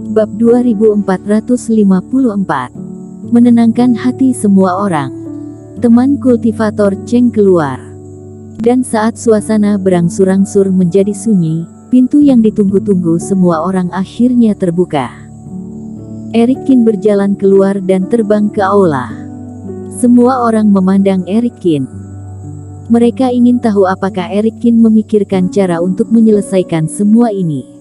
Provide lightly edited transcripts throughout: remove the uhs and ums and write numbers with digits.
Bab 2454. Menenangkan hati semua orang. Teman kultivator Cheng keluar. Dan saat suasana berangsur-angsur menjadi sunyi, pintu yang ditunggu-tunggu semua orang akhirnya terbuka. Eric Kin berjalan keluar dan terbang ke aula. Semua orang memandang Eric Kin. Mereka ingin tahu apakah Eric Kin memikirkan cara untuk menyelesaikan semua ini.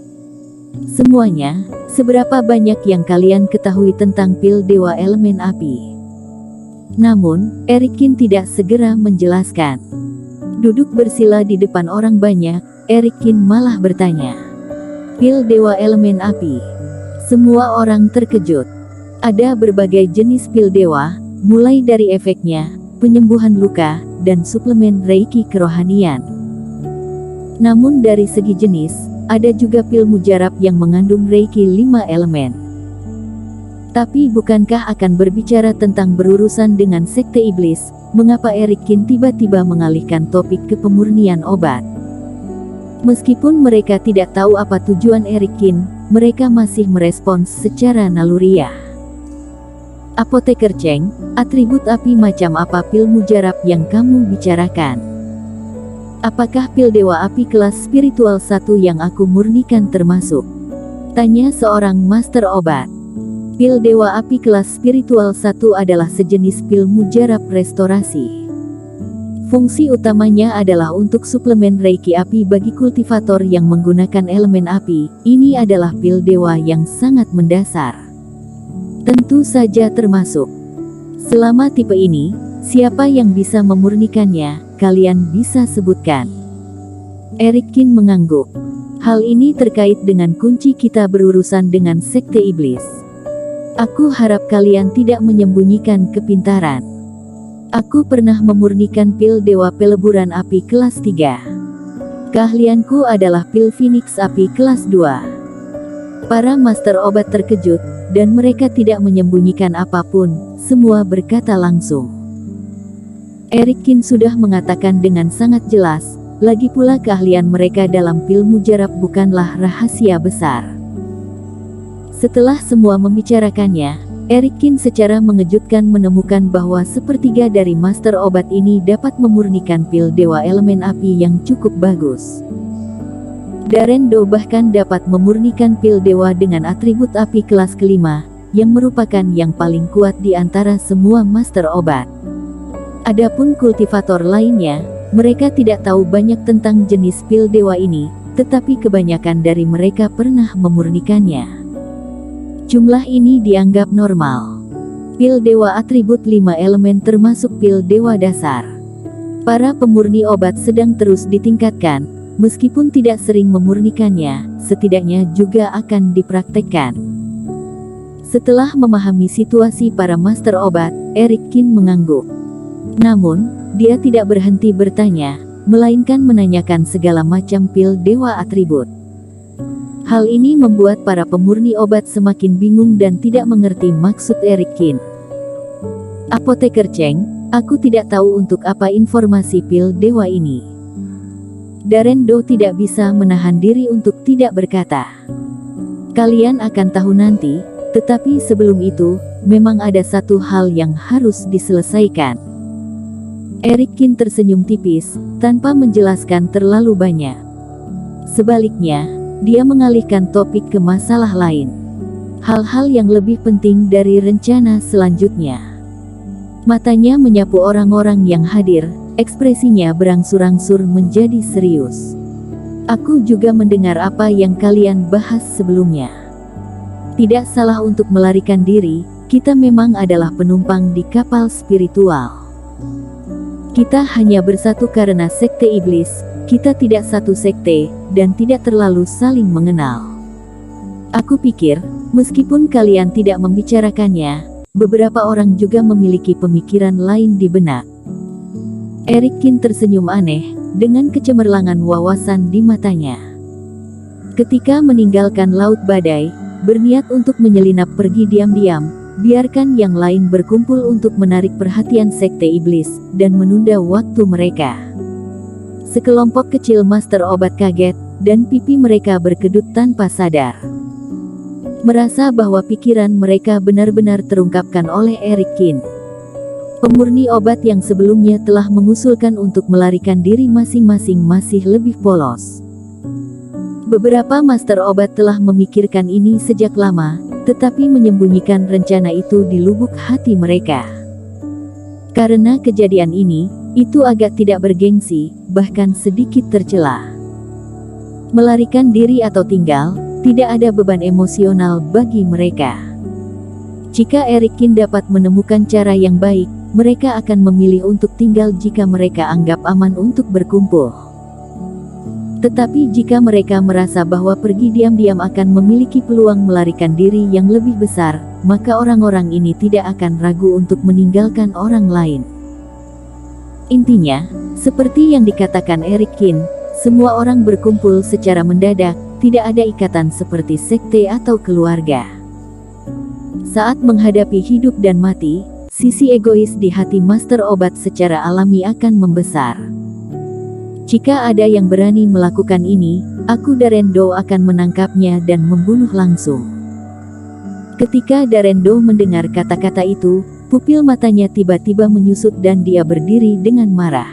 Semuanya, seberapa banyak yang kalian ketahui tentang pil Dewa Elemen Api? Namun, Eric Kin tidak segera menjelaskan. Duduk bersila di depan orang banyak, Eric Kin malah bertanya. Pil Dewa Elemen Api. Semua orang terkejut. Ada berbagai jenis pil dewa, mulai dari efeknya, penyembuhan luka, dan suplemen reiki kerohanian. Namun dari segi jenis, ada juga pil mujarab yang mengandung reiki 5 elemen. Tapi bukankah akan berbicara tentang berurusan dengan sekte iblis, mengapa Eric Kin tiba-tiba mengalihkan topik ke pemurnian obat? Meskipun mereka tidak tahu apa tujuan Eric Kin, mereka masih merespons secara naluriah. Apoteker Cheng, atribut api macam apa pil mujarab yang kamu bicarakan? Apakah pil Dewa Api kelas spiritual 1 yang aku murnikan termasuk? Tanya seorang master obat. Pil Dewa Api kelas spiritual 1 adalah sejenis pil mujarab restorasi. Fungsi utamanya adalah untuk suplemen reiki api bagi kultivator yang menggunakan elemen api. Ini adalah pil dewa yang sangat mendasar. Tentu saja termasuk. Selama tipe ini, siapa yang bisa memurnikannya? Kalian bisa sebutkan. Eric Kin mengangguk. Hal ini terkait dengan kunci kita berurusan dengan sekte iblis. Aku harap kalian tidak menyembunyikan kepintaran. Aku pernah memurnikan pil Dewa Peleburan Api kelas 3. Keahlianku adalah pil Phoenix Api kelas 2. Para master obat terkejut, dan mereka tidak menyembunyikan apapun, semua berkata langsung. Eric Kin sudah mengatakan dengan sangat jelas, lagi pula keahlian mereka dalam pil mujarab bukanlah rahasia besar. Setelah semua membicarakannya, Eric Kin secara mengejutkan menemukan bahwa sepertiga dari master obat ini dapat memurnikan pil Dewa Elemen Api yang cukup bagus. Darren Do bahkan dapat memurnikan pil dewa dengan atribut api kelas kelima, yang merupakan yang paling kuat di antara semua master obat. Adapun kultivator lainnya, mereka tidak tahu banyak tentang jenis pil dewa ini, tetapi kebanyakan dari mereka pernah memurnikannya. Jumlah ini dianggap normal. Pil dewa atribut 5 elemen termasuk pil dewa dasar. Para pemurni obat sedang terus ditingkatkan, meskipun tidak sering memurnikannya, setidaknya juga akan dipraktekkan. Setelah memahami situasi para master obat, Eric Kin mengangguk. Namun, dia tidak berhenti bertanya, melainkan menanyakan segala macam pil dewa atribut. Hal ini membuat para pemurni obat semakin bingung dan tidak mengerti maksud Eric Kin. Apoteker Cheng, aku tidak tahu untuk apa informasi pil dewa ini. Darren Do tidak bisa menahan diri untuk tidak berkata. Kalian akan tahu nanti, tetapi sebelum itu, memang ada satu hal yang harus diselesaikan. Eric Kin tersenyum tipis, tanpa menjelaskan terlalu banyak. Sebaliknya, dia mengalihkan topik ke masalah lain. Hal-hal yang lebih penting dari rencana selanjutnya. Matanya menyapu orang-orang yang hadir, ekspresinya berangsur-angsur menjadi serius. Aku juga mendengar apa yang kalian bahas sebelumnya. Tidak salah untuk melarikan diri, kita memang adalah penumpang di kapal spiritual. Kita hanya bersatu karena sekte iblis, kita tidak satu sekte, dan tidak terlalu saling mengenal. Aku pikir, meskipun kalian tidak membicarakannya, beberapa orang juga memiliki pemikiran lain di benak. Eric Kin tersenyum aneh, dengan kecemerlangan wawasan di matanya. Ketika meninggalkan Laut Badai, berniat untuk menyelinap pergi diam-diam, biarkan yang lain berkumpul untuk menarik perhatian sekte iblis, dan menunda waktu mereka. Sekelompok kecil master obat kaget, dan pipi mereka berkedut tanpa sadar. merasa bahwa pikiran mereka benar-benar terungkapkan oleh Eric Kin. Pemurni obat yang sebelumnya telah mengusulkan untuk melarikan diri masing-masing masih lebih polos. Beberapa master obat telah memikirkan ini sejak lama, tetapi menyembunyikan rencana itu di lubuk hati mereka. Karena kejadian ini, itu agak tidak bergengsi, bahkan sedikit tercela. Melarikan diri atau tinggal, tidak ada beban emosional bagi mereka. Jika Eric Kin dapat menemukan cara yang baik, mereka akan memilih untuk tinggal jika mereka anggap aman untuk berkumpul. Tetapi jika mereka merasa bahwa pergi diam-diam akan memiliki peluang melarikan diri yang lebih besar, maka orang-orang ini tidak akan ragu untuk meninggalkan orang lain. Intinya, seperti yang dikatakan Eric Kin, semua orang berkumpul secara mendadak, tidak ada ikatan seperti sekte atau keluarga. Saat menghadapi hidup dan mati, sisi egois di hati master obat secara alami akan membesar. Jika ada yang berani melakukan ini, aku Darendo akan menangkapnya dan membunuh langsung. Ketika Darendo mendengar kata-kata itu, pupil matanya tiba-tiba menyusut dan dia berdiri dengan marah.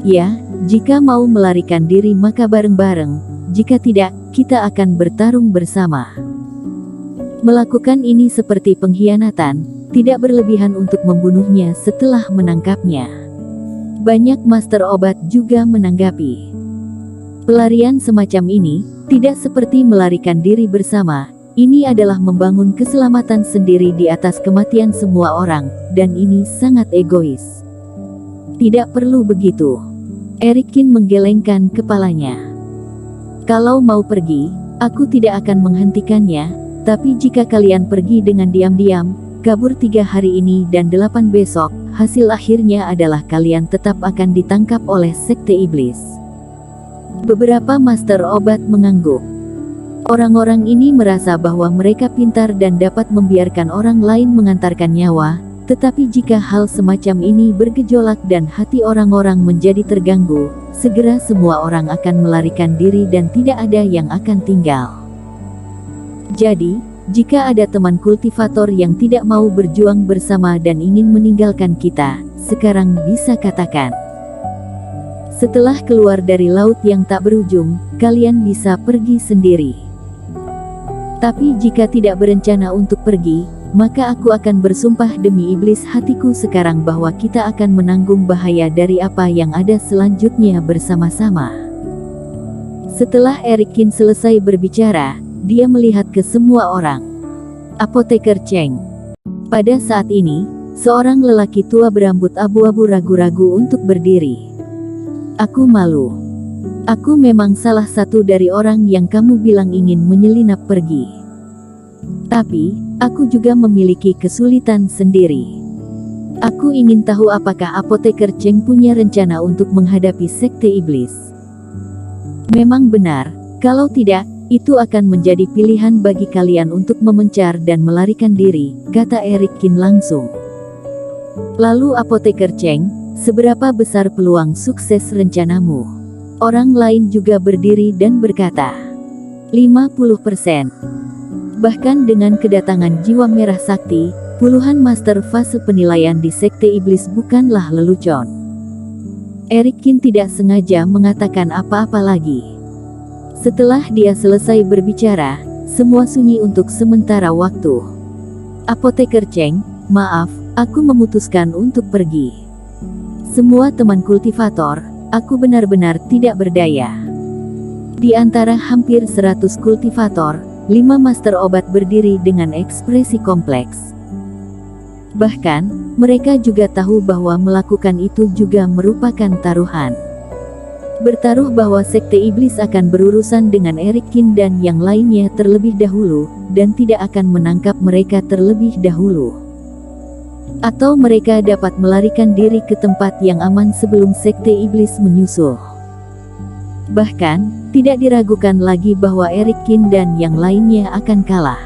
Ya, jika mau melarikan diri maka bareng-bareng, jika tidak, kita akan bertarung bersama. Melakukan ini seperti pengkhianatan, tidak berlebihan untuk membunuhnya setelah menangkapnya. Banyak master obat juga menanggapi. Pelarian semacam ini, tidak seperti melarikan diri bersama, ini adalah membangun keselamatan sendiri di atas kematian semua orang, dan ini sangat egois. Tidak perlu begitu. Eric Kin menggelengkan kepalanya. Kalau mau pergi, aku tidak akan menghentikannya, tapi jika kalian pergi dengan diam-diam, kabur 3 hari ini dan 8 besok, hasil akhirnya adalah kalian tetap akan ditangkap oleh sekte iblis. Beberapa master obat mengangguk. Orang-orang ini merasa bahwa mereka pintar dan dapat membiarkan orang lain mengantarkan nyawa, tetapi jika hal semacam ini bergejolak dan hati orang-orang menjadi terganggu, segera semua orang akan melarikan diri dan tidak ada yang akan tinggal. Jadi, jika ada teman kultivator yang tidak mau berjuang bersama dan ingin meninggalkan kita, sekarang bisa katakan. Setelah keluar dari laut yang tak berujung, kalian bisa pergi sendiri. Tapi jika tidak berencana untuk pergi, maka aku akan bersumpah demi iblis hatiku sekarang bahwa kita akan menanggung bahaya dari apa yang ada selanjutnya bersama-sama. Setelah Eric Kin selesai berbicara, dia melihat ke semua orang. Apoteker Cheng. Pada saat ini, seorang lelaki tua berambut abu-abu ragu-ragu untuk berdiri. Aku malu. Aku memang salah satu dari orang yang kamu bilang ingin menyelinap pergi. Tapi, aku juga memiliki kesulitan sendiri. Aku ingin tahu apakah Apoteker Cheng punya rencana untuk menghadapi sekte iblis. Memang benar, kalau tidak, itu akan menjadi pilihan bagi kalian untuk memencar dan melarikan diri, kata Eric Kin langsung. Lalu Apoteker Cheng, seberapa besar peluang sukses rencanamu? Orang lain juga berdiri dan berkata, 50%. Bahkan dengan kedatangan jiwa merah sakti, puluhan master fase penilaian di sekte iblis bukanlah lelucon. Eric Kin tidak sengaja mengatakan apa-apa lagi. Setelah dia selesai berbicara, semua sunyi untuk sementara waktu. Apoteker Cheng, maaf, aku memutuskan untuk pergi. Semua teman kultivator, aku benar-benar tidak berdaya. Di antara hampir 100 kultivator, 5 master obat berdiri dengan ekspresi kompleks. Bahkan, mereka juga tahu bahwa melakukan itu juga merupakan taruhan. Bertaruh bahwa sekte iblis akan berurusan dengan Eric Kin dan yang lainnya terlebih dahulu, dan tidak akan menangkap mereka terlebih dahulu. Atau mereka dapat melarikan diri ke tempat yang aman sebelum sekte iblis menyusul. Bahkan, tidak diragukan lagi bahwa Eric Kin dan yang lainnya akan kalah.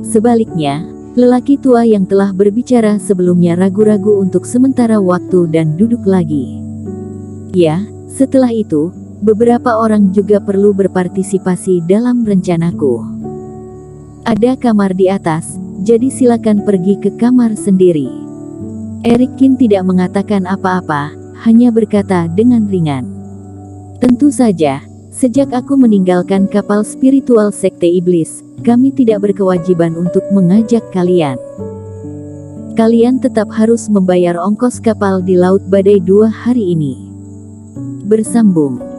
Sebaliknya, lelaki tua yang telah berbicara sebelumnya ragu-ragu untuk sementara waktu dan duduk lagi. Ya, setelah itu, beberapa orang juga perlu berpartisipasi dalam rencanaku. Ada kamar di atas, jadi silakan pergi ke kamar sendiri. Eric Kin tidak mengatakan apa-apa, hanya berkata dengan ringan. Tentu saja, sejak aku meninggalkan kapal spiritual Sekte Iblis, kami tidak berkewajiban untuk mengajak kalian. Kalian tetap harus membayar ongkos kapal di Laut Badai 2 hari ini. Bersambung.